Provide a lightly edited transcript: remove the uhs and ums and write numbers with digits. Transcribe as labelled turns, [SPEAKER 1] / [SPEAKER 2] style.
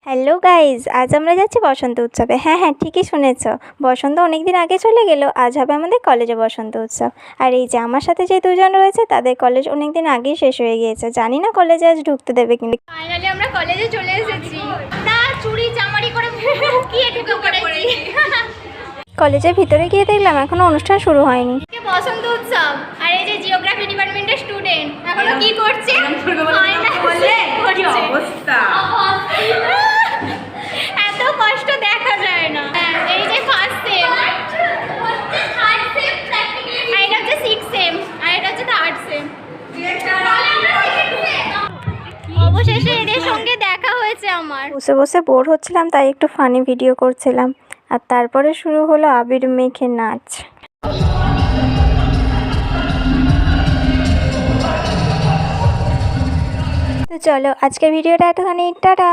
[SPEAKER 1] Hello guys, আজ আমরা যাচ্ছি বসন্ত উৎসবে। হ্যাঁ, ঠিকই শুনেছ। বসন্ত অনেক দিন আগে চলে গেল, আজ হবে আমাদের কলেজে বসন্ত উৎসব। আর এই যে আমার সাথে যে দুজন রয়েছে তাদের কলেজ অনেক দিন আগেই শেষ হয়ে গিয়েছে। জানি না কলেজে আজ ঢুকতে দেবে কিনা।
[SPEAKER 2] ফাইনালি আমরা কলেজে চলে এসেছি। না চুরি চামারি করে মুখিয়ে ঢুকে পড়েছি।
[SPEAKER 1] কলেজের ভিতরে গিয়ে দেখলাম এখনো অনুষ্ঠান শুরু হয়নি।
[SPEAKER 2] বসন্ত উৎসব আর এই যে জিওগ্রাফি ডিপার্টমেন্টের স্টুডেন্ট এখনো কি করছে? এত কষ্ট দেখা যায় না। এই যে ফার্স্ট সেম, থার্ড সেম, আর এটা হচ্ছে সিক্স সেম, আর এটা হচ্ছে থার্ড সেম। অবশেষে এদের সঙ্গে দেখা হয়েছে আমার।
[SPEAKER 1] বসে বসে বোর হচ্ছিলাম, তাই একটু ফানি ভিডিও করছিলাম। আর তারপরে শুরু হলো আবির মেখে নাচ। তো চলো আজকের ভিডিওটা এতখানি, টাটা।